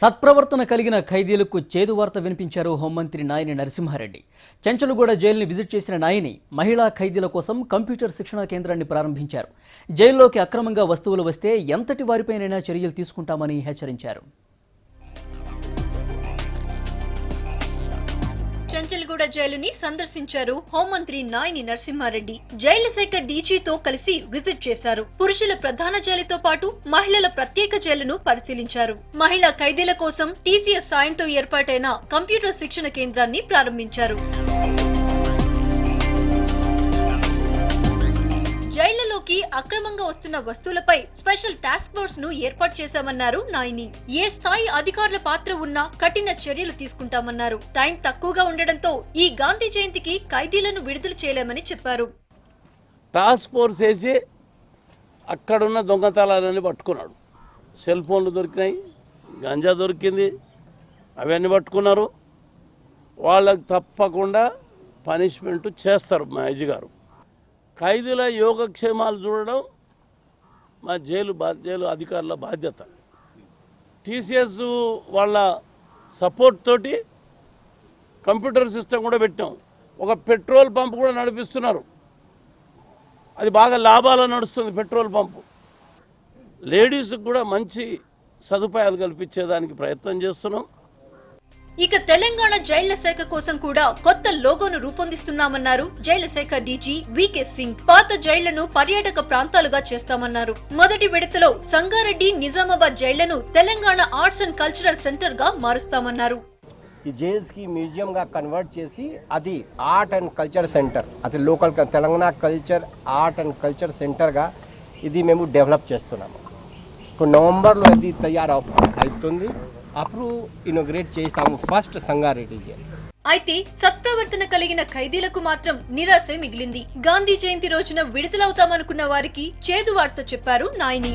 సత్ప్రవర్తన కలిగిన ఖైదీలకు చేదు వార్త వినిపించారు హోంమంత్రి నాయిని నరసింహారెడ్డి. చెంచలుగూడ జైలుని విజిట్ చేసిన నాయిని మహిళా ఖైదీల కోసం కంప్యూటర్ శిక్షణ కేంద్రాన్ని ప్రారంభించారు. జైల్లోకి అక్రమంగా వస్తువులు వస్తే ఎంతటి వారిపైనైనా చర్యలు తీసుకుంటామని హెచ్చరించారు. చెంచల్గూడ జైలుని సందర్శించారు హోంమంత్రి నాయిని నరసింహారెడ్డి. జైలు శాఖ డీజీతో కలిసి విజిట్ చేశారు. పురుషుల ప్రధాన జైలుతో పాటు మహిళల ప్రత్యేక జైలును పరిశీలించారు. మహిళా ఖైదీల కోసం టీసీఎస్ సాయంతో ఏర్పాటైన కంప్యూటర్ శిక్షణ కేంద్రాన్ని ప్రారంభించారు. జైళ్లలోకి అక్రమంగా వస్తున్న వస్తువులపై స్పెషల్ టాస్క్ ఫోర్స్ ను ఏర్పాటు చేశామన్నారు నాయిని. ఏ స్థాయి అధికారుల పాత్ర ఉన్నా కఠిన చర్యలు తీసుకుంటామన్నారు. టైం తక్కువగా ఉండడంతో ఈ గాంధీ జయంతికి ఖైదీలను విడుదల చేయలేమని చెప్పారు. టాస్క్ ఫోర్స్ వేసి అక్కడున్న దొంగతనాలన్నీ పట్టుకున్నాడు. సెల్ ఫోన్లు దొరికినాయి, గంజా దొరికింది, అవన్నీ పట్టుకున్నారు. వాళ్ళకి తప్పకుండా పనిష్మెంట్ చేస్తారు మా ఐజీ గారు. ఖైదీల యోగక్షేమాలు చూడడం మా జైలు అధికారుల బాధ్యత. టీసీఎస్ వాళ్ళ సపోర్ట్ తోటి కంప్యూటర్ సిస్టమ్ కూడా పెట్టాం. ఒక పెట్రోల్ పంప్ కూడా నడిపిస్తున్నారు. అది బాగా లాభాలు నడుస్తుంది పెట్రోల్ పంపు. లేడీస్కి కూడా మంచి సదుపాయాలు కల్పించేదానికి ప్రయత్నం చేస్తున్నాం. ఇక తెలంగాణ జైళ్ల శాఖ కోసం కూడా కొత్త లోగోను రూపొందిస్తున్నామన్నారు జైళ్ల శాఖ డీజీ వికే సింగ్. పాత జైళ్లను పర్యాటక ప్రాంతాలుగా చేస్తామన్నారు. మొదటి విడతలో సంగారెడ్డి, నిజామాబాద్ జైళ్లను Telangana arts and cultural centre గా మారుస్తామన్నారు. ఈ జైల్స్ కి మ్యూజియం గా కన్వర్ట్ చేసి అది ఆర్ట్ అండ్ కల్చర్ సెంటర్, అది local Telangana culture art and culture centre గా ఇది మేము డెవలప్ చేస్తున్నాము. ఇప్పుడు నవంబర్లో ఇది అవుతుంది. అప్పుడు ఇనాగ్రేట్ చేస్తాము ఫస్ట్ సంగారెడ్డి జైలు. అయితే సత్ప్రవర్తన కలిగిన ఖైదీలకు మాత్రం నిరాశ మిగిలింది. గాంధీ జయంతి రోజున విడుదలవుతామనుకున్న వారికి చేదు వార్త చెప్పారు నాయిని.